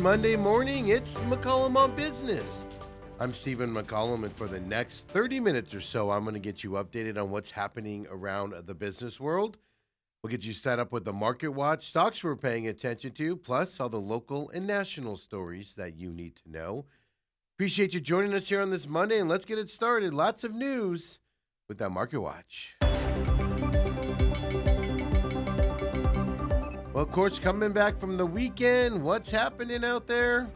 Monday morning. It's McCollum on Business. I'm Stephen McCollum, and for the next 30 minutes or so, I'm going to get you updated on what's happening around the business world. We'll get you set up with the market watch, stocks we're paying attention to, plus all the local and national stories that you need to know. Appreciate you joining us here on this Monday, and let's get it started. Lots of news with that market watch. Well, of course, coming back from the weekend, what's happening out there?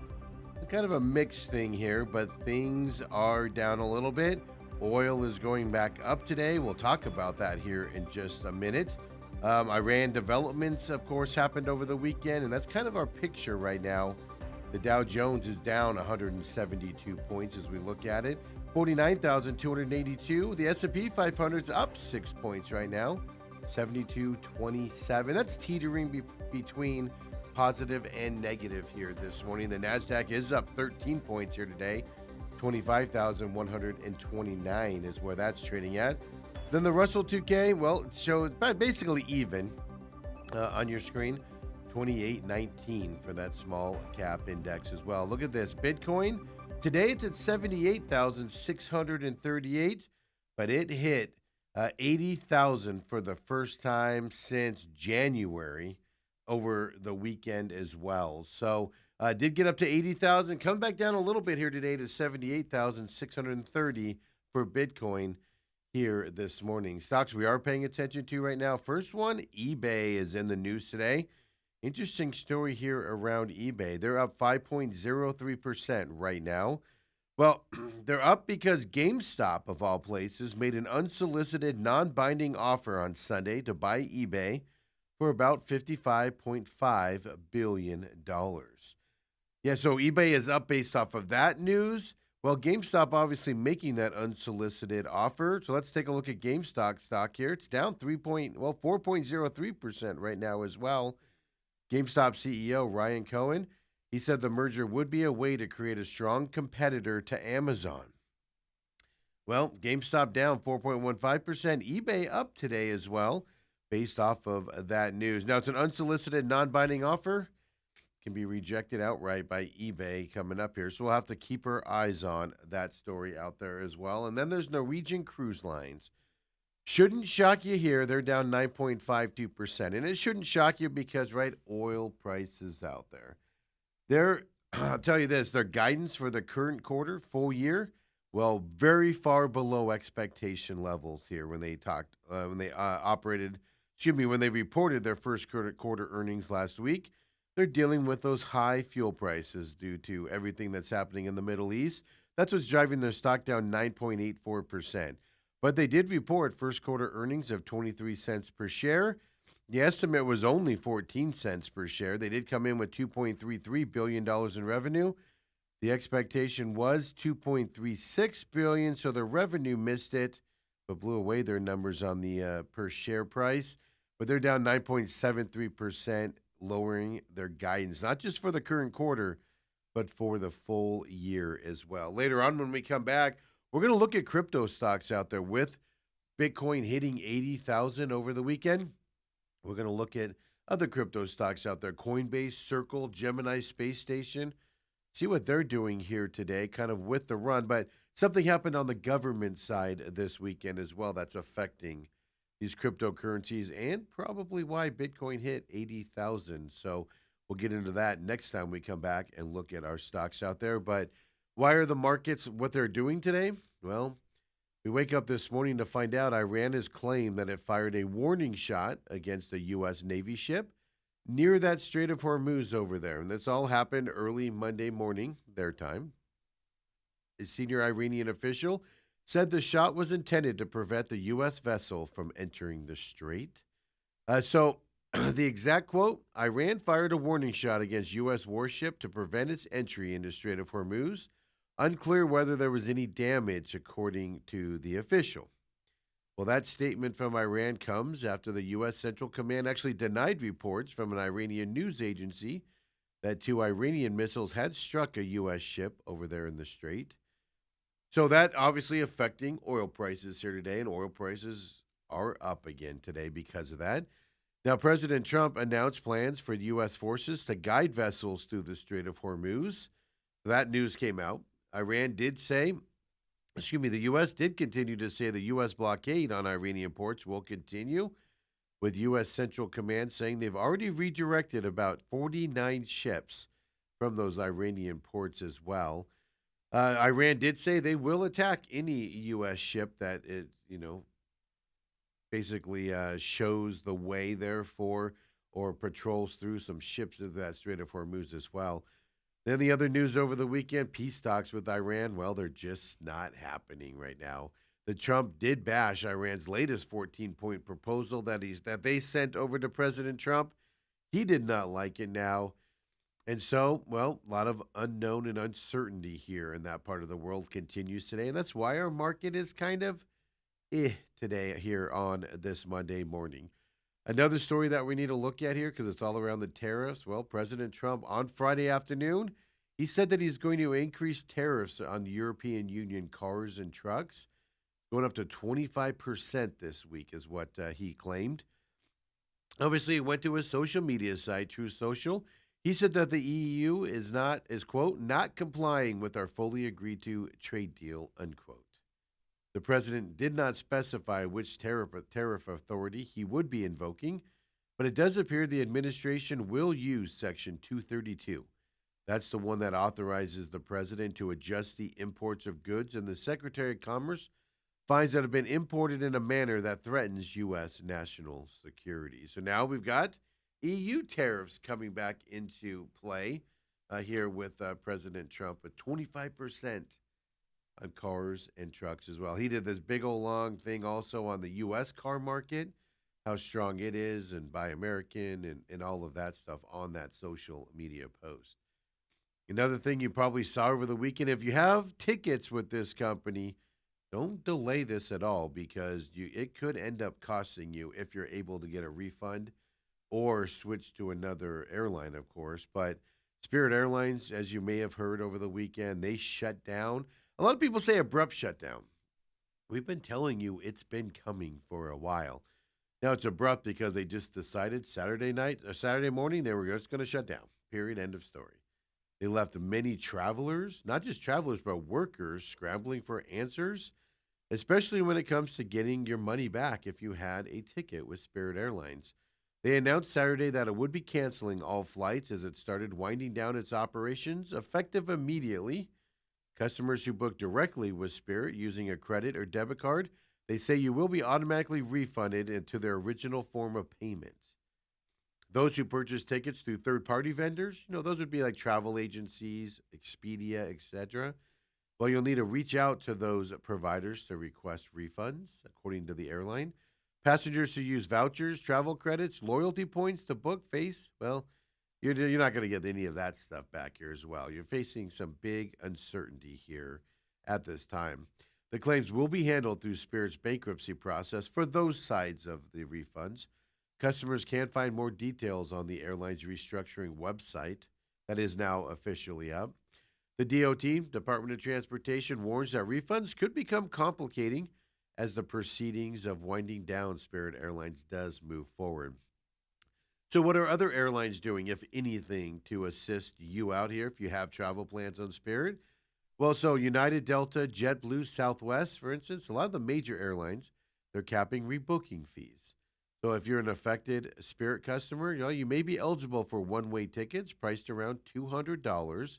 Kind of a mixed thing here, but things are down a little bit. Oil is going back up today. We'll talk about that here in just a minute. Iran developments, of course, happened over the weekend, and that's kind of our picture right now. The Dow Jones is down 172 points as we look at it, 49,282. The S&P 500 is up 6 points right now, 72.27. That's teetering between positive and negative here this morning. The NASDAQ is up 13 points here today. 25,129 is where that's trading at. Then the Russell 2K, well, it shows basically even on your screen. 28.19 for that small cap index as well. Look at this. Bitcoin, today it's at 78,638, but it hit 80,000 for the first time since January over the weekend as well. So did get up to 80,000, come back down a little bit here today to 78,630 for Bitcoin here this morning. Stocks we are paying attention to right now. First one, eBay is in the news today. Interesting story here around eBay. They're up 5.03% right now. Well, they're up because GameStop, of all places, made an unsolicited, non-binding offer on Sunday to buy eBay for about $55.5 billion. Yeah, so eBay is up based off of that news. Well, GameStop obviously making that unsolicited offer. So let's take a look at GameStop stock here. It's down 4.03% right now as well. GameStop CEO Ryan Cohen, he said the merger would be a way to create a strong competitor to Amazon. Well, GameStop down 4.15%. eBay up today as well, based off of that news. Now, it's an unsolicited, non-binding offer. Can be rejected outright by eBay coming up here. So we'll have to keep our eyes on that story out there as well. And then there's Norwegian Cruise Lines. Shouldn't shock you here. They're down 9.52%. And it shouldn't shock you because, right, oil prices out there. I'll tell you this, their guidance for the current quarter, full year, well, very far below expectation levels here when they reported their first quarter earnings last week. They're dealing with those high fuel prices due to everything that's happening in the Middle East. That's what's driving their stock down 9.84%. But they did report first quarter earnings of 23 cents per share. The estimate was only 14 cents per share. They did come in with $2.33 billion in revenue. The expectation was $2.36 billion, so the revenue missed it, but blew away their numbers on the per share price. But they're down 9.73%, lowering their guidance, not just for the current quarter, but for the full year as well. Later on when we come back, we're going to look at crypto stocks out there with Bitcoin hitting 80,000 over the weekend. We're going to look at other crypto stocks out there, Coinbase, Circle, Gemini Space Station, see what they're doing here today, kind of with the run. But something happened on the government side this weekend as well that's affecting these cryptocurrencies and probably why Bitcoin hit 80,000. So we'll get into that next time we come back and look at our stocks out there. But why are the markets what they're doing today? Well, we wake up this morning to find out Iran has claimed that it fired a warning shot against a U.S. Navy ship near that Strait of Hormuz over there. And this all happened early Monday morning, their time. A senior Iranian official said the shot was intended to prevent the U.S. vessel from entering the strait. So the exact quote, Iran fired a warning shot against U.S. warship to prevent its entry into Strait of Hormuz. Unclear whether there was any damage, according to the official. Well, that statement from Iran comes after the U.S. Central Command actually denied reports from an Iranian news agency that 2 Iranian missiles had struck a U.S. ship over there in the strait. So that obviously affecting oil prices here today, and oil prices are up again today because of that. Now, President Trump announced plans for U.S. forces to guide vessels through the Strait of Hormuz. That news came out. Iran did say, excuse me, the U.S. did continue to say the U.S. blockade on Iranian ports will continue, with U.S. Central Command saying they've already redirected about 49 ships from those Iranian ports as well. Iran did say they will attack any U.S. ship that is, basically shows the way, therefore, or patrols through some ships of that Strait of Hormuz as well. Then the other news over the weekend, peace talks with Iran, well, they're just not happening right now. The Trump did bash Iran's latest 14-point proposal that they sent over to President Trump. He did not like it now. And so, well, a lot of unknown and uncertainty here in that part of the world continues today. And that's why our market is kind of today here on this Monday morning. Another story that we need to look at here because it's all around the tariffs. Well, President Trump on Friday afternoon, he said that he's going to increase tariffs on European Union cars and trucks, going up to 25% this week, is what he claimed. Obviously, he went to his social media site, True Social. He said that the EU is quote not complying with our fully agreed to trade deal, unquote. The president did not specify which tariff authority he would be invoking, but it does appear the administration will use Section 232. That's the one that authorizes the president to adjust the imports of goods, and the Secretary of Commerce finds that have been imported in a manner that threatens U.S. national security. So now we've got EU tariffs coming back into play here with President Trump at 25% on cars and trucks as well. He did this big old long thing also on the U.S. car market, how strong it is, and Buy American and all of that stuff on that social media post. Another thing you probably saw over the weekend, if you have tickets with this company, don't delay this at all because it could end up costing you if you're able to get a refund or switch to another airline, of course. But Spirit Airlines, as you may have heard over the weekend, they shut down. A lot of people say abrupt shutdown. We've been telling you it's been coming for a while. Now it's abrupt because they just decided Saturday night or Saturday morning they were just going to shut down. Period. End of story. They left many travelers, not just travelers, but workers scrambling for answers, especially when it comes to getting your money back if you had a ticket with Spirit Airlines. They announced Saturday that it would be canceling all flights as it started winding down its operations effective immediately. Customers who book directly with Spirit using a credit or debit card, they say you will be automatically refunded into their original form of payment. Those who purchase tickets through third-party vendors, those would be like travel agencies, Expedia, etc. Well, you'll need to reach out to those providers to request refunds, according to the airline. Passengers who use vouchers, travel credits, loyalty points to book you're not going to get any of that stuff back here as well. You're facing some big uncertainty here at this time. The claims will be handled through Spirit's bankruptcy process for those sides of the refunds. Customers can find more details on the airline's restructuring website that is now officially up. The DOT, Department of Transportation, warns that refunds could become complicating as the proceedings of winding down Spirit Airlines does move forward. So what are other airlines doing, if anything, to assist you out here if you have travel plans on Spirit? Well, so United, Delta, JetBlue, Southwest, for instance, a lot of the major airlines, they're capping rebooking fees. So if you're an affected Spirit customer, you may be eligible for one-way tickets priced around $200,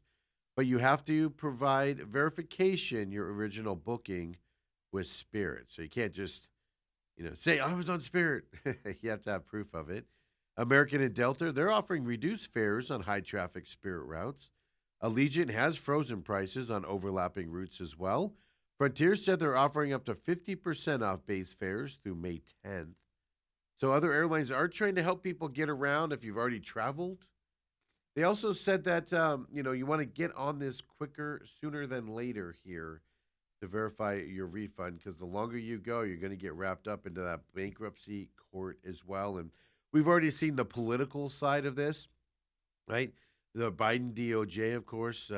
but you have to provide verification your original booking with Spirit. So you can't just, say I was on Spirit. You have to have proof of it. American and Delta, they're offering reduced fares on high-traffic Spirit routes. Allegiant has frozen prices on overlapping routes as well. Frontier said they're offering up to 50% off base fares through May 10th. So other airlines are trying to help people get around if you've already traveled. They also said that, you want to get on this quicker, sooner than later here to verify your refund because the longer you go, you're going to get wrapped up into that bankruptcy court as well. And we've already seen the political side of this, right? The Biden DOJ, of course,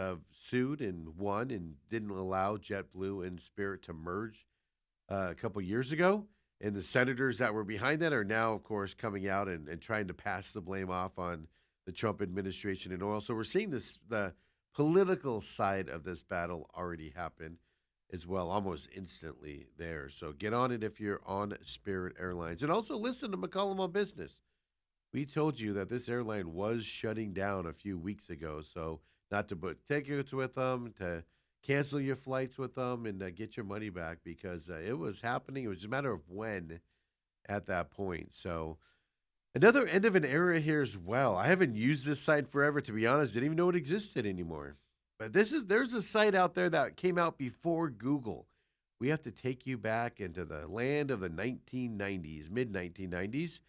sued and won and didn't allow JetBlue and Spirit to merge a couple years ago. And the senators that were behind that are now, of course, coming out and trying to pass the blame off on the Trump administration and oil. So we're seeing the political side of this battle already happen as well, almost instantly there. So get on it if you're on Spirit Airlines. And also listen to McCollum on Business. We told you that this airline was shutting down a few weeks ago. So not to book tickets with them, to cancel your flights with them, and get your money back because it was happening. It was just a matter of when at that point. So another end of an era here as well. I haven't used this site forever, to be honest. Didn't even know it existed anymore. But there's a site out there that came out before Google. We have to take you back into the land of the 1990s, mid 1990s.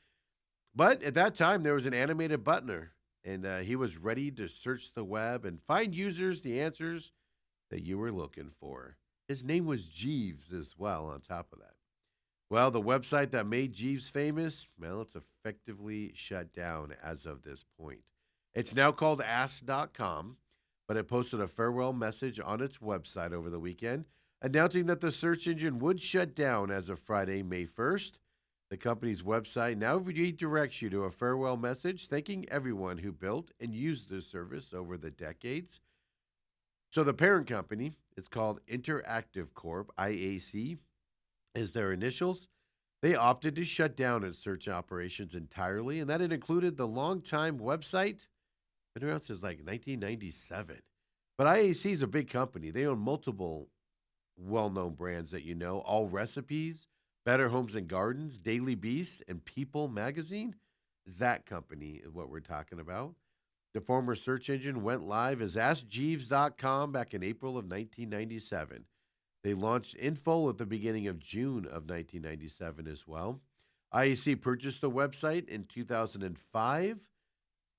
But at that time, there was an animated butler, and he was ready to search the web and find users the answers that you were looking for. His name was Jeeves as well, on top of that. Well, the website that made Jeeves famous, well, it's effectively shut down as of this point. It's now called Ask.com, but it posted a farewell message on its website over the weekend, announcing that the search engine would shut down as of Friday, May 1st. The company's website now redirects you to a farewell message thanking everyone who built and used this service over the decades. So the parent company, it's called Interactive Corp, IAC, is their initials. They opted to shut down its search operations entirely, and that it included the longtime website, been around since like 1997. But IAC is a big company. They own multiple well-known brands that you know, All Recipes, Better Homes and Gardens, Daily Beast, and People Magazine. That company is what we're talking about. The former search engine went live as AskJeeves.com back in April of 1997. They launched in full at the beginning of June of 1997 as well. IAC purchased the website in 2005,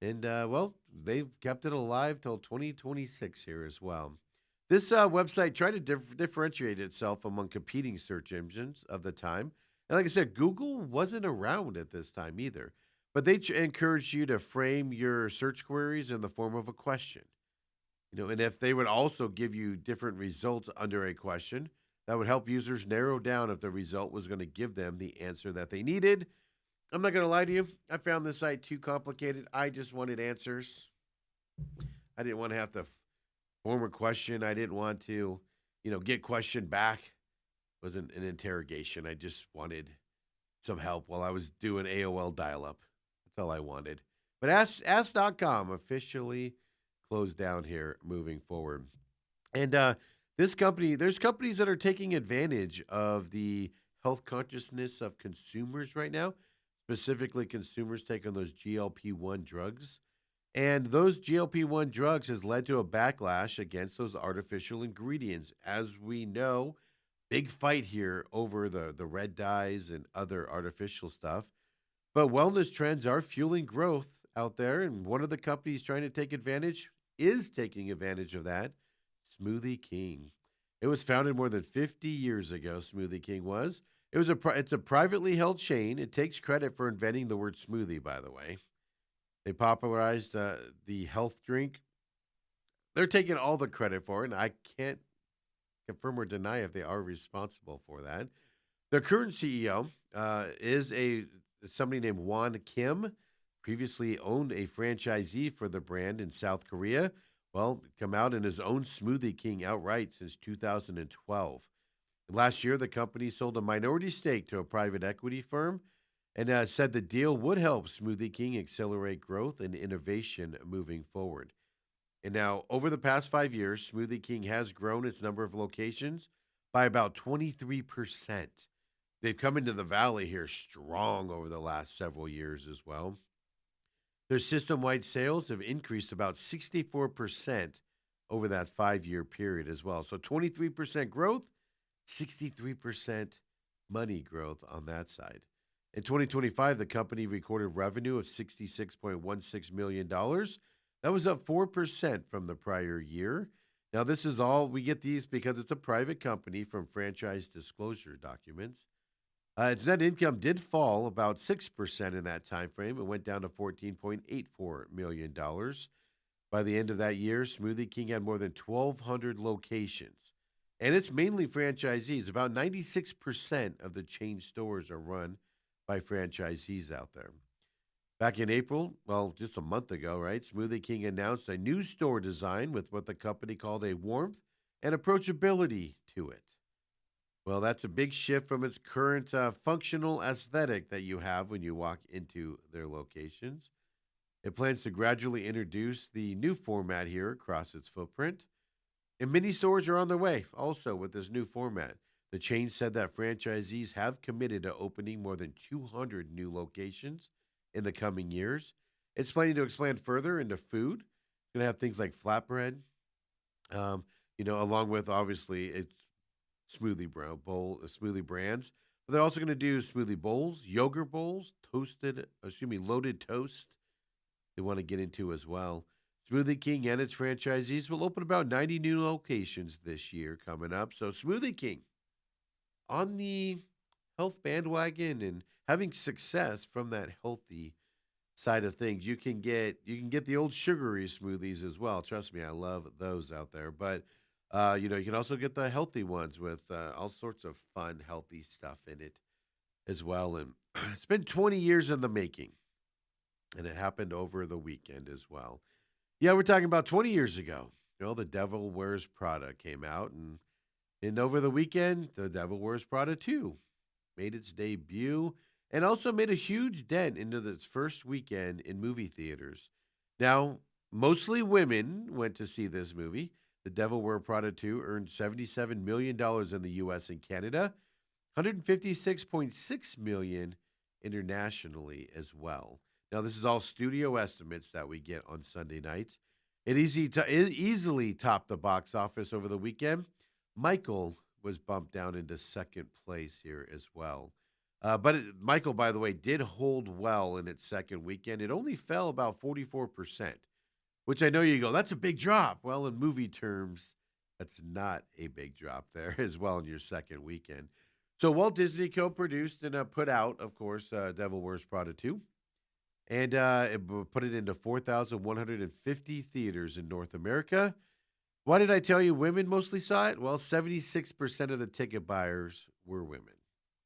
and well, they've kept it alive till 2026 here as well. This website tried to differentiate itself among competing search engines of the time. And like I said, Google wasn't around at this time either. But they encouraged you to frame your search queries in the form of a question. And if they would also give you different results under a question, that would help users narrow down if the result was going to give them the answer that they needed. I'm not going to lie to you. I found this site too complicated. I just wanted answers. I didn't want to have to form a question. I didn't want to, get questioned back. It wasn't an interrogation. I just wanted some help while I was doing AOL dial-up. That's all I wanted. But Ask.com officially closed down here moving forward. And this company, there's companies that are taking advantage of the health consciousness of consumers right now, specifically consumers taking those GLP-1 drugs. And those GLP-1 drugs has led to a backlash against those artificial ingredients. As we know, big fight here over the red dyes and other artificial stuff. But wellness trends are fueling growth out there, and one of the companies trying to take advantage is taking advantage of that, Smoothie King. It was founded more than 50 years ago, Smoothie King was. It's a privately held chain. It takes credit for inventing the word smoothie, by the way. They popularized the health drink. They're taking all the credit for it, and I can't confirm or deny if they are responsible for that. The current CEO is somebody named Juan Kim, previously owned a franchisee for the brand in South Korea. Well, come out in his own Smoothie King outright since 2012. Last year, the company sold a minority stake to a private equity firm and said the deal would help Smoothie King accelerate growth and innovation moving forward. And now, over the past 5 years, Smoothie King has grown its number of locations by about 23%. They've come into the valley here strong over the last several years as well. Their system-wide sales have increased about 64% over that 5-year period as well. So 23% growth, 63% money growth on that side. In 2025, the company recorded revenue of $66.16 million. That was up 4% from the prior year. Now, this is all, we get these because it's a private company from franchise disclosure documents. Its net income did fall about 6% in that time frame. It went down to $14.84 million. By the end of that year, Smoothie King had more than 1,200 locations. And it's mainly franchisees. About 96% of the chain stores are run by franchisees out there. Back in April, well, just a month ago, right? Smoothie King announced a new store design with what the company called a warmth and approachability to it. Well, that's a big shift from its current functional aesthetic that you have when you walk into their locations. It plans to gradually introduce the new format here across its footprint. And many stores are on their way also with this new format. The chain said that franchisees have committed to opening more than 200 new locations in the coming years. It's planning to expand further into food. It's going to have things like flatbread, um, along with obviously its smoothie brands. But they're also going to do smoothie bowls, yogurt bowls, loaded toast. They want to get into as well. Smoothie King and its franchisees will open about 90 new locations this year coming up. So Smoothie King on the health bandwagon and having success from that healthy side of things. You can get the old sugary smoothies as well. Trust me, I love those out there. But you can also get the healthy ones with all sorts of fun, healthy stuff in it as well. And it's been 20 years in the making, and it happened over the weekend as well. Yeah, we're talking about 20 years ago. The Devil Wears Prada came out, and over the weekend, The Devil Wears Prada 2 made its debut and also made a huge dent into its first weekend in movie theaters. Now, mostly women went to see this movie. The Devil Wears Prada 2 earned $77 million dollars in the US and Canada, 156.6 million internationally as well. Now, this is all studio estimates that we get on Sunday nights. It easily topped the box office over the weekend. Michael was bumped down into second place here as well. Michael, by the way, did hold well in its second weekend. It only fell about 44%, which I know you go, that's a big drop. Well, in movie terms, that's not a big drop there as well in your second weekend. So Walt Disney co-produced and put out, of course, Devil Wears Prada 2. And put it into 4,150 theaters in North America. Why did I tell you women mostly saw it? Well, 76% of the ticket buyers were women.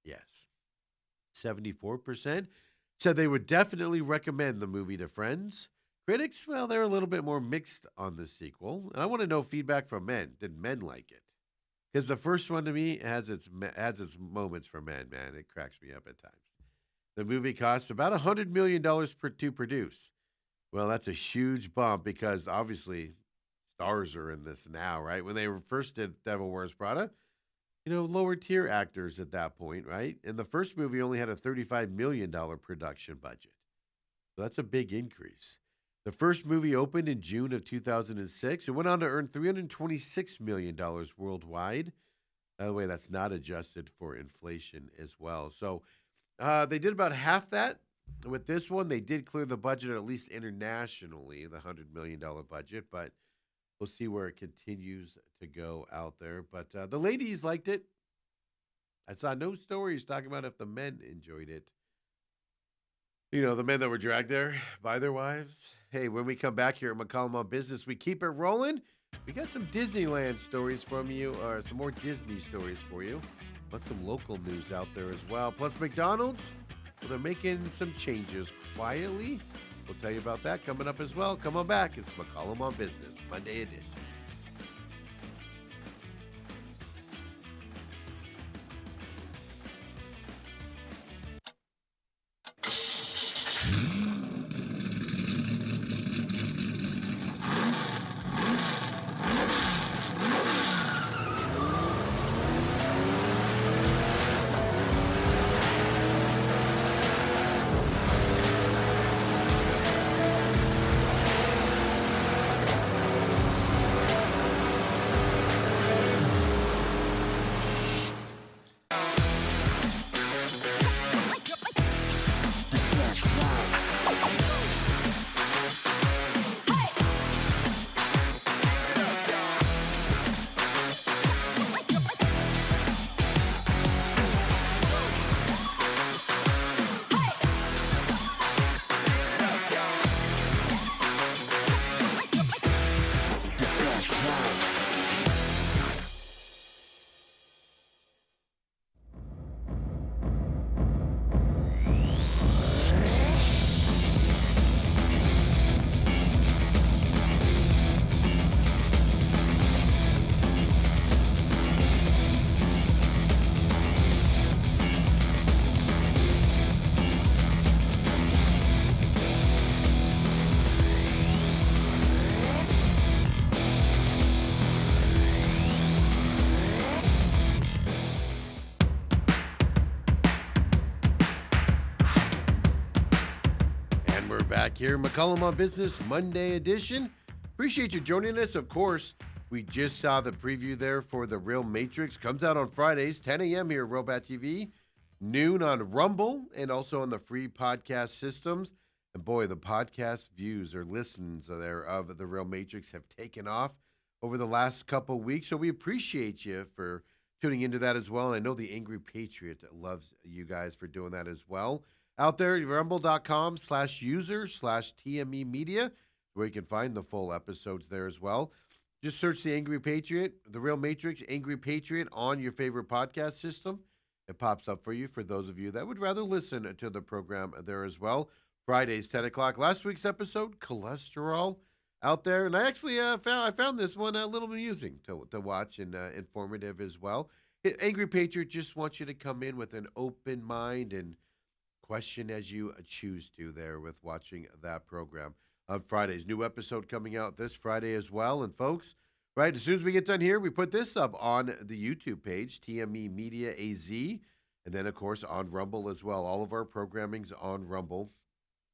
Yes. 74% said they would definitely recommend the movie to friends. Critics, well, they're a little bit more mixed on the sequel. And I want to know feedback from men. Did men like it? Because the first one to me has its moments for men, man. It cracks me up at times. The movie costs about $100 million dollars to produce. Well, that's a huge bump because obviously stars are in this now, right? When they first did Devil Wears Prada, lower tier actors at that point, right? And the first movie only had a $35 million production budget. So that's a big increase. The first movie opened in June of 2006. It went on to earn $326 million worldwide. By the way, that's not adjusted for inflation as well. So they did about half that with this one. They did clear the budget, at least internationally, the $100 million budget, but we'll see where it continues to go out there. But the ladies liked it. I saw no stories talking about if the men enjoyed it. The men that were dragged there by their wives. Hey, when we come back here at McCollum on Business, we keep it rolling. We got some Disneyland stories from you, or some more Disney stories for you. Plus some local news out there as well. Plus McDonald's, well, they're making some changes quietly. We'll tell you about that coming up as well. Come on back. It's McCollum on Business, Monday edition. And we're back here, McCollum on Business Monday edition. Appreciate you joining us. Of course, we just saw the preview there for The Real Matrix. Comes out on Fridays, 10 a.m. here at Robot TV, noon on Rumble, and also on the free podcast systems. And boy, the podcast views or listens there of The Real Matrix have taken off over the last couple weeks. So we appreciate you for tuning into that as well. And I know the Angry Patriot loves you guys for doing that as well. Out there, rumble.com/user/TME Media, where you can find the full episodes there as well. Just search the Angry Patriot, The Real Matrix, Angry Patriot on your favorite podcast system. It pops up for you for those of you that would rather listen to the program there as well. Fridays, 10 o'clock. Last week's episode, cholesterol, out there. And I actually found this one a little amusing to watch and informative as well. Angry Patriot just wants you to come in with an open mind and question as you choose to there with watching that program on Fridays. New episode coming out this Friday as well. And folks, right, as soon as we get done here, we put this up on the YouTube page, TME Media AZ, and then, of course, on Rumble as well. All of our programming's on Rumble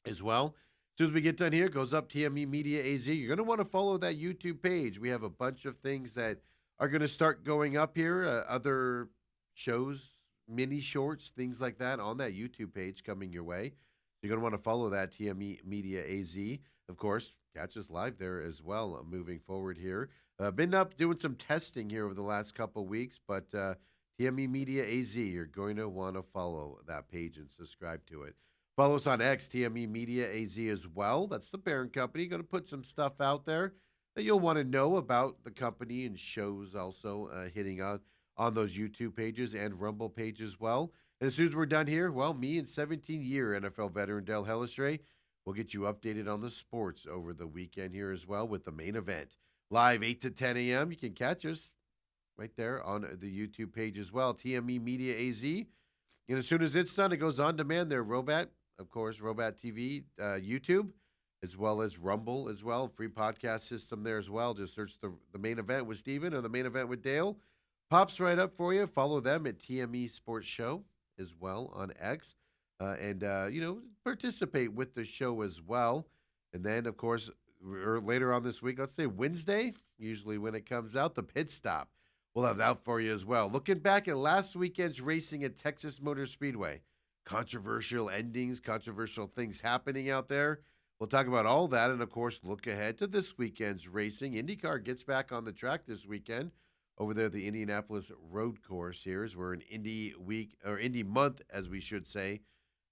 as well. As soon as we get done here, it goes up TME Media AZ. You're going to want to follow that YouTube page. We have a bunch of things that are going to start going up here, other shows, mini shorts, things like that on that YouTube page coming your way. You're going to want to follow that TME Media AZ. Of course, catch us live there as well moving forward here. Been up doing some testing here over the last couple weeks, but TME Media AZ, you're going to want to follow that page and subscribe to it. Follow us on X, TME Media AZ as well. That's the parent company. Going to put some stuff out there that you'll want to know about the company and shows also hitting on those YouTube pages and Rumble page as well. And as soon as we're done here, well, me and 17-year NFL veteran Del Hellestrey will get you updated on the sports over the weekend here as well with the main event. Live 8 to 10 a.m. You can catch us right there on the YouTube page as well, TME Media AZ. And as soon as it's done, it goes on demand there, Robot, of course, Robot TV, YouTube, as well as Rumble as well, free podcast system there as well. Just search the main event with Steven or the main event with Dale. Pops right up for you. Follow them at TME Sports Show as well on X. And participate with the show as well. And then, of course, later on this week, let's say Wednesday, usually when it comes out, the pit stop. We'll have that for you as well. Looking back at last weekend's racing at Texas Motor Speedway. Controversial endings, controversial things happening out there. We'll talk about all that and, of course, look ahead to this weekend's racing. IndyCar gets back on the track this weekend over there at the Indianapolis Road Course here, as we're in Indy week, or Indy month, as we should say,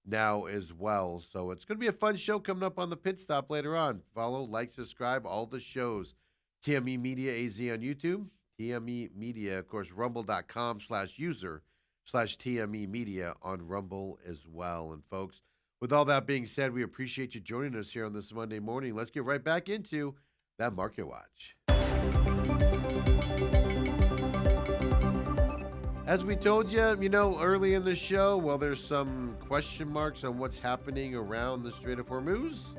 now as well. So it's going to be a fun show coming up on the pit stop later on. Follow, like, subscribe, all the shows. TME Media AZ on YouTube. TME Media, of course, rumble.com/user/TME Media on Rumble as well. And folks, with all that being said, we appreciate you joining us here on this Monday morning. Let's get right back into that Market Watch. As we told you, early in the show, well, there's some question marks on what's happening around the Strait of Hormuz.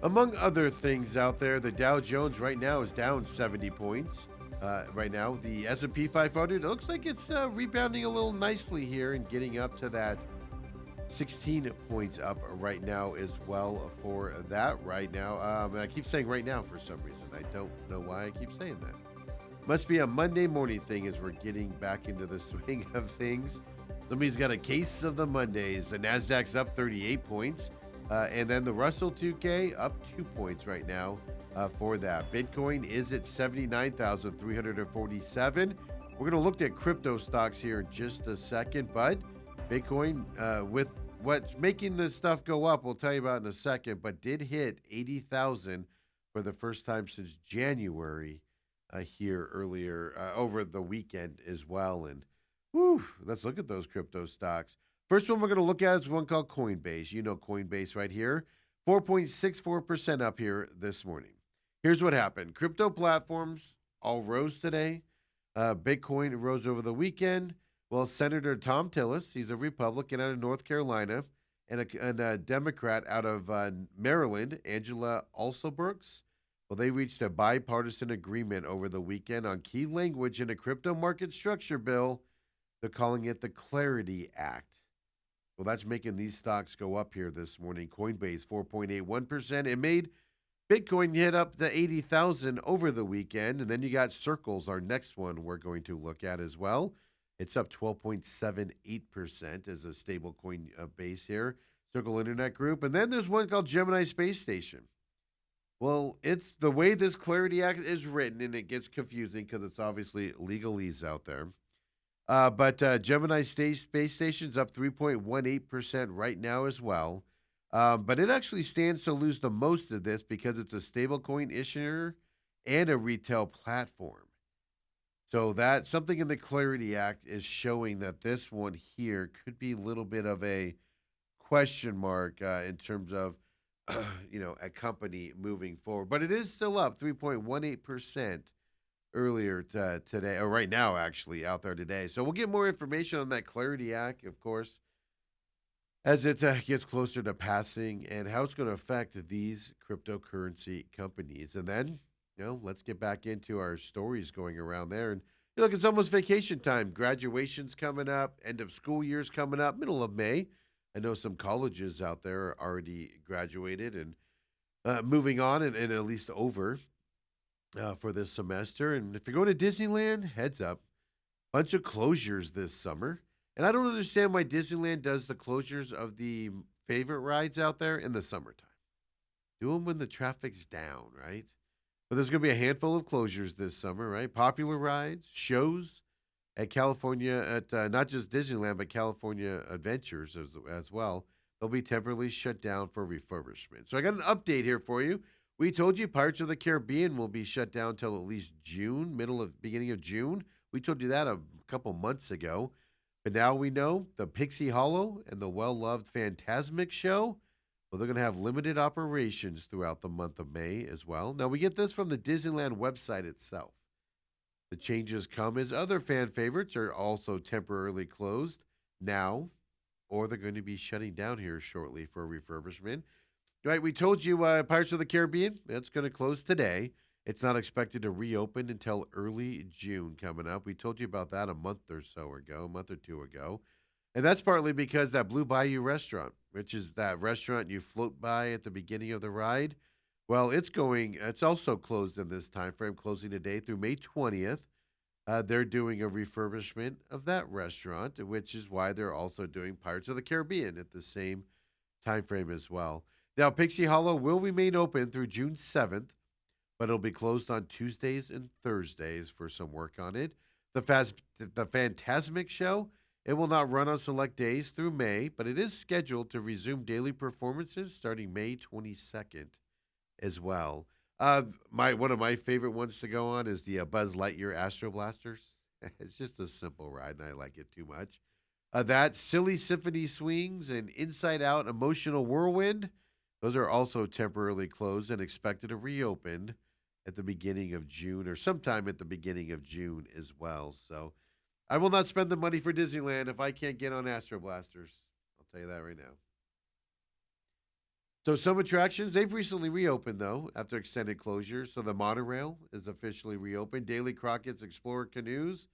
Among other things out there, the Dow Jones right now is down 70 points. Right now, the S&P 500, it looks like it's rebounding a little nicely here and getting up to that 16 points up right now as well for that right now. I keep saying right now for some reason. I don't know why I keep saying that. Must be a Monday morning thing as we're getting back into the swing of things. Somebody's got a case of the Mondays. The Nasdaq's up 38 points. And then the Russell 2K up 2 points right now for that. Bitcoin is at 79,347. We're going to look at crypto stocks here in just a second. But Bitcoin, with what's making this stuff go up, we'll tell you about in a second, but did hit 80,000 for the first time since January. Here earlier over the weekend as well. And let's look at those crypto stocks. First one we're going to look at is one called Coinbase. You know Coinbase right here. 4.64% up here this morning. Here's what happened. Crypto platforms all rose today. Bitcoin rose over the weekend. Well, Senator Tom Tillis, he's a Republican out of North Carolina, and a Democrat out of Maryland, Angela Alsobrooks. Well, they reached a bipartisan agreement over the weekend on key language in a crypto market structure bill. They're calling it the Clarity Act. Well, that's making these stocks go up here this morning. Coinbase 4.81%. It made Bitcoin hit up the 80,000 over the weekend. And then you got Circles, our next one we're going to look at as well. It's up 12.78% as a stable coin base here. Circle Internet Group. And then there's one called Gemini Space Station. Well, it's the way this Clarity Act is written, and it gets confusing because it's obviously legalese out there. But Gemini Space Station's up 3.18% right now as well. But it actually stands to lose the most of this because it's a stablecoin issuer and a retail platform. So that something in the Clarity Act is showing that this one here could be a little bit of a question mark in terms of a company moving forward. But it is still up 3.18% earlier today, or right now, actually, out there today. So we'll get more information on that Clarity Act, of course, as it gets closer to passing and how it's going to affect these cryptocurrency companies. And then, let's get back into our stories going around there. And look, it's almost vacation time. Graduation's coming up, end of school year's coming up, middle of May. I know some colleges out there are already graduated and moving on and at least over for this semester. And if you're going to Disneyland, heads up, bunch of closures this summer. And I don't understand why Disneyland does the closures of the favorite rides out there in the summertime. Do them when the traffic's down, right? But there's going to be a handful of closures this summer, right? Popular rides, shows at California, at not just Disneyland, but California Adventures as well. They'll be temporarily shut down for refurbishment. So I got an update here for you. We told you Pirates of the Caribbean will be shut down until at least June, beginning of June. We told you that a couple months ago. But now we know the Pixie Hollow and the well-loved Phantasmic Show, well, they're going to have limited operations throughout the month of May as well. Now, we get this from the Disneyland website itself. The changes come as other fan favorites are also temporarily closed now, or they're going to be shutting down here shortly for refurbishment. Right, we told you Pirates of the Caribbean, it's going to close today. It's not expected to reopen until early June coming up. We told you about that a month or two ago. And that's partly because that Blue Bayou restaurant, which is that restaurant you float by at the beginning of the ride, well, it's also closed in this time frame, closing today through May 20th. They're doing a refurbishment of that restaurant, which is why they're also doing Pirates of the Caribbean at the same time frame as well. Now, Pixie Hollow will remain open through June 7th, but it'll be closed on Tuesdays and Thursdays for some work on it. The Phantasmic Show, it will not run on select days through May, but it is scheduled to resume daily performances starting May 22nd as well. My One of my favorite ones to go on is the Buzz Lightyear Astro Blasters. It's just a simple ride, and I like it too much. That Silly Symphony Swings and Inside Out Emotional Whirlwind, those are also temporarily closed and expected to reopen at the beginning of June or sometime at the beginning of June as well. So I will not spend the money for Disneyland if I can't get on Astro Blasters. I'll tell you that right now. So some attractions, they've recently reopened, though, after extended closures. So the monorail is officially reopened. Daily Crockett's Explorer Canoes.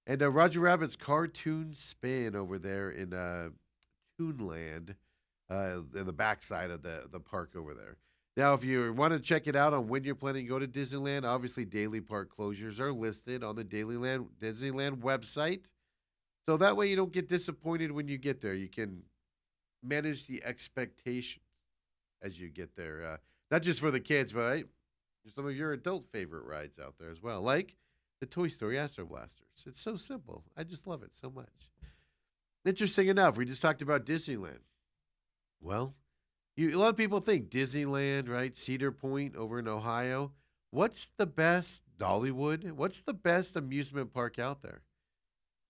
And Roger Rabbit's Cartoon Spin over there in Toonland, in the backside of the park over there. Now, if you want to check it out on when you're planning to go to Disneyland, obviously daily park closures are listed on the Disneyland website. So that way you don't get disappointed when you get there. You can manage the expectations as you get there. Not just for the kids, but right? Some of your adult favorite rides out there as well, like the Toy Story Astro Blasters. It's so simple. I just love it so much. Interesting enough, we just talked about Disneyland. Well, a lot of people think Disneyland, right? Cedar Point over in Ohio. What's the best Dollywood? What's the best amusement park out there?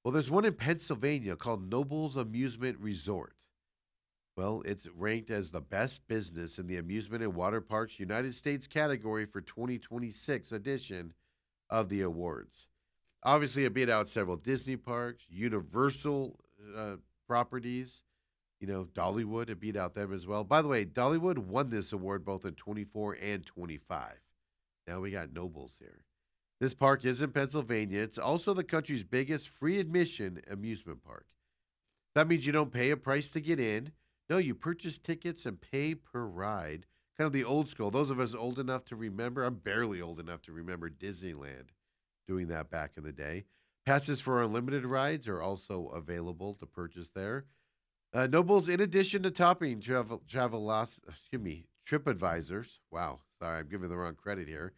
Well, there's one in Pennsylvania called Noble's Amusement Resort. Well, it's ranked as the best business in the amusement and water parks United States category for 2026 edition of the awards. Obviously, it beat out several Disney parks, Universal properties. Dollywood, it beat out them as well. By the way, Dollywood won this award both in 24 and 25. Now we got Nobles here. This park is in Pennsylvania. It's also the country's biggest free admission amusement park. That means you don't pay a price to get in. No, you purchase tickets and pay per ride. Kind of the old school. Those of us old enough to remember, I'm barely old enough to remember Disneyland doing that back in the day. Passes for unlimited rides are also available to purchase there. Nobles, in addition to topping TripAdvisor's. Wow, sorry, I'm giving the wrong credit here.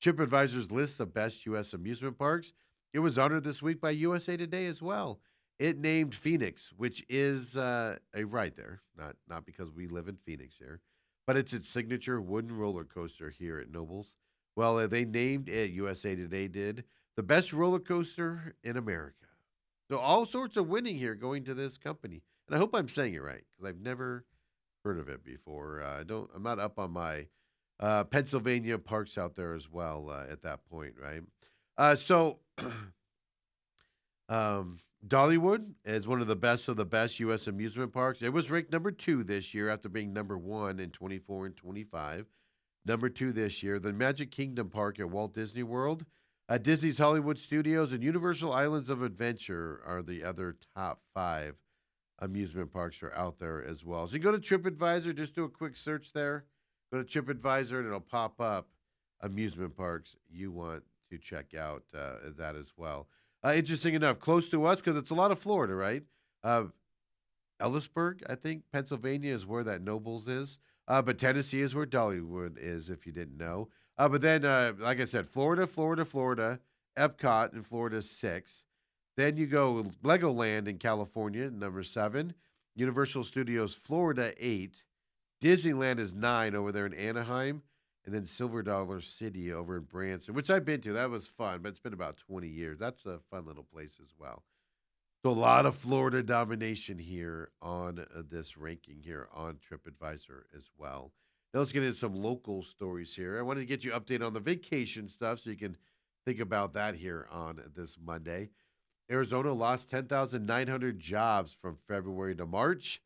TripAdvisor's list of best U.S. amusement parks. It was honored this week by USA Today as well. It named Phoenix, which is a ride there, not because we live in Phoenix here, but it's its signature wooden roller coaster here at Nobles. Well, they named it. USA Today did the best roller coaster in America. So all sorts of winning here going to this company, and I hope I'm saying it right because I've never heard of it before. I don't. I'm not up on my Pennsylvania parks out there as well at that point, right? So Dollywood is one of the best U.S. amusement parks. It was ranked number two this year after being number one in 24 and 25. Number two this year, the Magic Kingdom Park at Walt Disney World. Disney's Hollywood Studios and Universal Islands of Adventure are the other top five amusement parks are out there as well. So you go to TripAdvisor, just do a quick search there. Go to TripAdvisor and it'll pop up amusement parks you want to check out that as well. Interesting enough, close to us because it's a lot of Florida, right? Uh, Ellisburg, I think, Pennsylvania is where that Nobles is. But Tennessee is where Dollywood is, if you didn't know. But then, like I said, Florida, Epcot in Florida, six. Then you go Legoland in California, number seven. Universal Studios, Florida, eight. Disneyland is nine over there in Anaheim. And then Silver Dollar City over in Branson, which I've been to. That was fun, but it's been about 20 years. That's a fun little place as well. So a lot of Florida domination here on this ranking here on TripAdvisor as well. Now let's get into some local stories here. I wanted to get you updated on the vacation stuff so you can think about that here on this Monday. Arizona lost 10,900 jobs from February to March.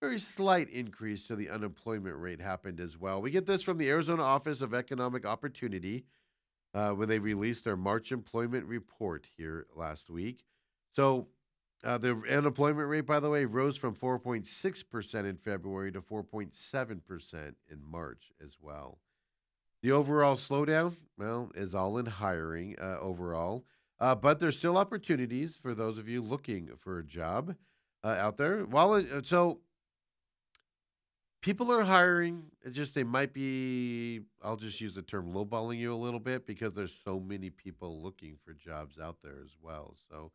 Very slight increase to the unemployment rate happened as well. We get this from the Arizona Office of Economic Opportunity when they released their March employment report here last week. So the unemployment rate, by the way, rose from 4.6% in February to 4.7% in March as well. The overall slowdown, well, is all in hiring overall. But there's still opportunities for those of you looking for a job out there. So people are hiring. It's just they might be, I'll just use the term lowballing you a little bit because there's so many people looking for jobs out there as well. So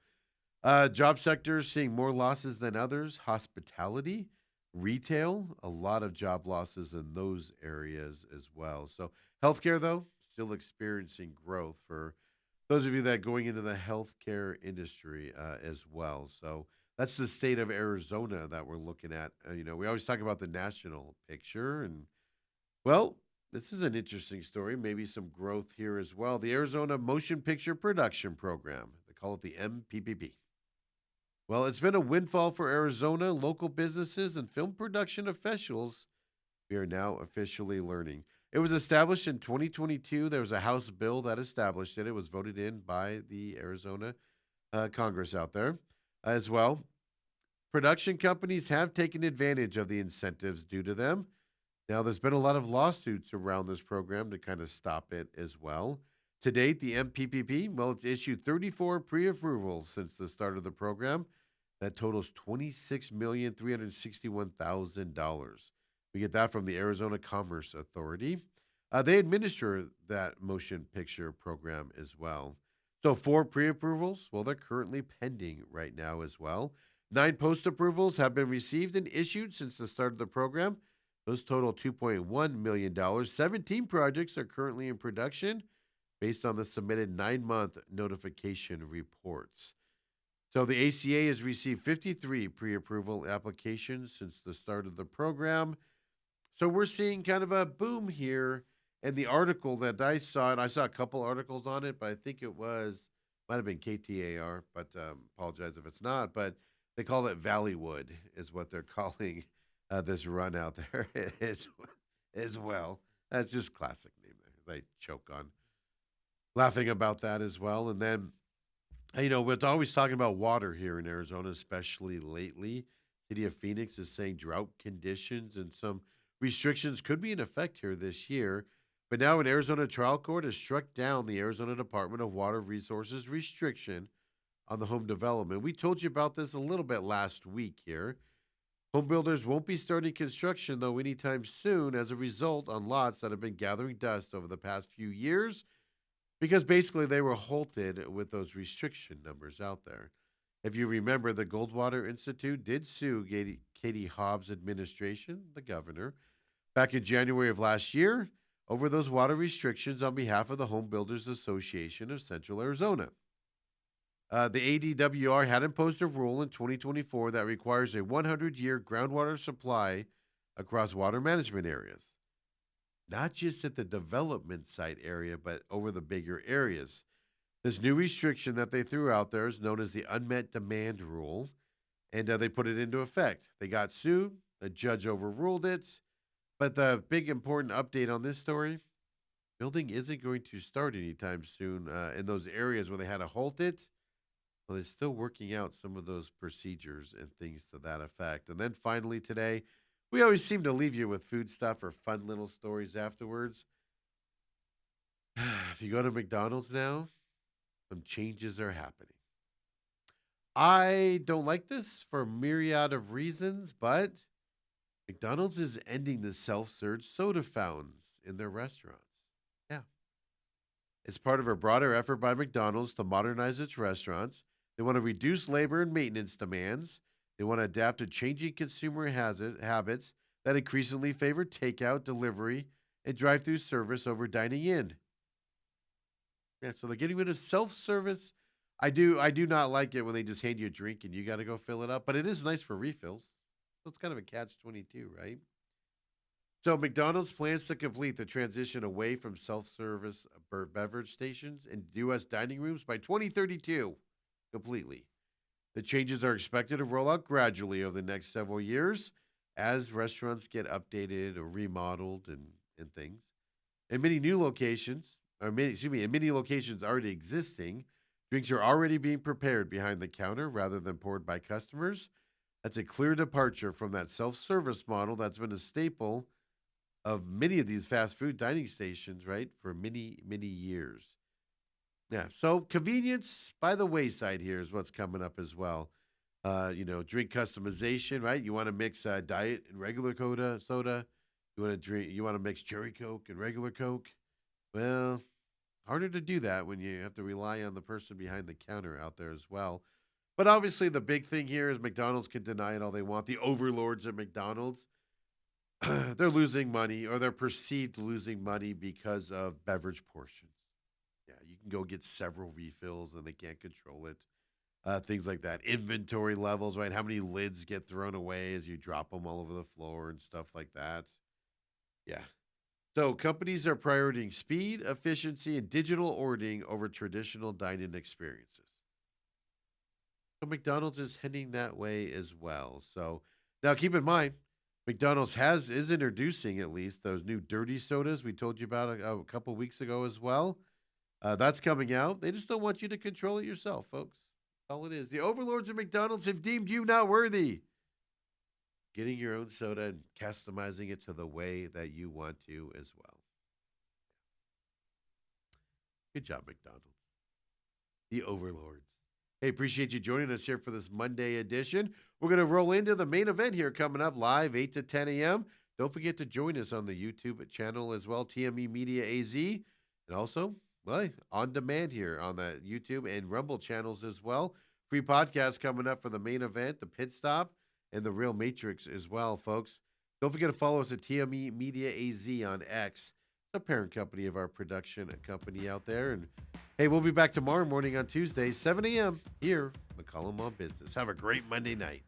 job sectors seeing more losses than others. Hospitality, retail, a lot of job losses in those areas as well. So healthcare, though, still experiencing growth for those of you that are going into the healthcare industry as well. So that's the state of Arizona that we're looking at. We always talk about the national picture, and well, this is an interesting story. Maybe some growth here as well. The Arizona Motion Picture Production Program. They call it the MPPP. Well, it's been a windfall for Arizona, local businesses, and film production officials. We are now officially learning. It was established in 2022. There was a House bill that established it. It was voted in by the Arizona Congress out there as well. Production companies have taken advantage of the incentives due to them. Now, there's been a lot of lawsuits around this program to kind of stop it as well. To date, the MPPP, well, it's issued 34 pre approvals since the start of the program. That totals $26,361,000. We get that from the Arizona Commerce Authority. They administer that motion picture program as well. So, four pre approvals, well, they're currently pending right now as well. Nine post approvals have been received and issued since the start of the program. Those total $2.1 million. 17 projects are currently in production based on the submitted 9-month notification reports. So the ACA has received 53 pre approval applications since the start of the program. So we're seeing kind of a boom here. And the article that I saw, and I saw a couple articles on it, but I think might have been KTAR, but apologize if it's not. But they call it Valleywood, is what they're calling this run out there as well. That's just classic name. I choke on laughing about that as well. And then We're always talking about water here in Arizona, especially lately. City of Phoenix is saying drought conditions and some restrictions could be in effect here this year. But now an Arizona trial court has struck down the Arizona Department of Water Resources restriction on the home development. We told you about this a little bit last week here. Home builders won't be starting construction, though, anytime soon as a result on lots that have been gathering dust over the past few years because basically they were halted with those restriction numbers out there. If you remember, the Goldwater Institute did sue Katie Hobbs' administration, the governor, back in January of last year over those water restrictions on behalf of the Home Builders Association of Central Arizona. The ADWR had imposed a rule in 2024 that requires a 100-year groundwater supply across water management areas, not just at the development site area, but over the bigger areas. This new restriction that they threw out there is known as the unmet demand rule, and they put it into effect. They got sued, a judge overruled it, but the big important update on this story building isn't going to start anytime soon in those areas where they had to halt it. Well, they're still working out some of those procedures and things to that effect. And then finally today, we always seem to leave you with food stuff or fun little stories afterwards. If you go to McDonald's now, some changes are happening. I don't like this for a myriad of reasons, but McDonald's is ending the self-serve soda fountains in their restaurants. Yeah. It's part of a broader effort by McDonald's to modernize its restaurants. They want to reduce labor and maintenance demands. They want to adapt to changing consumer habits that increasingly favor takeout, delivery, and drive-through service over dining in. Yeah, so they're getting rid of self-service. I do not like it when they just hand you a drink and you got to go fill it up, but it is nice for refills. So it's kind of a catch 22, right? So McDonald's plans to complete the transition away from self-service beverage stations and US dining rooms by 2032 completely. The changes are expected to roll out gradually over the next several years as restaurants get updated or remodeled and things. In many new locations, in many locations already existing, drinks are already being prepared behind the counter rather than poured by customers. That's a clear departure from that self-service model that's been a staple of many of these fast food dining stations, right, for many, many years. Yeah. So convenience by the wayside here is what's coming up as well. Drink customization, right? You want to mix diet and regular soda. You want to mix cherry Coke and regular Coke. Well, harder to do that when you have to rely on the person behind the counter out there as well. But obviously, the big thing here is McDonald's can deny it all they want. The overlords at McDonald's, they're losing money or they're perceived losing money because of beverage portions. Yeah, you can go get several refills and they can't control it. Things like that. Inventory levels, right? How many lids get thrown away as you drop them all over the floor and stuff like that. Yeah. So companies are prioritizing speed, efficiency, and digital ordering over traditional dining experiences. So McDonald's is heading that way as well. So now keep in mind, McDonald's is introducing at least those new dirty sodas we told you about a couple weeks ago as well. That's coming out. They just don't want you to control it yourself, folks. That's all it is. The overlords of McDonald's have deemed you not worthy. Getting your own soda and customizing it to the way that you want to as well. Good job, McDonald's. The overlords. Hey, appreciate you joining us here for this Monday edition. We're going to roll into the main event here coming up live 8 to 10 a.m. Don't forget to join us on the YouTube channel as well, TME Media AZ, and also on demand here on the YouTube and Rumble channels as well. Free podcast coming up for the main event, the pit stop, and the Real Matrix as well, folks. Don't forget to follow us at TME Media AZ on X, the parent company of our production company out there. And hey, we'll be back tomorrow morning on Tuesday, 7 a.m. here, McCollum on Business. Have a great Monday night.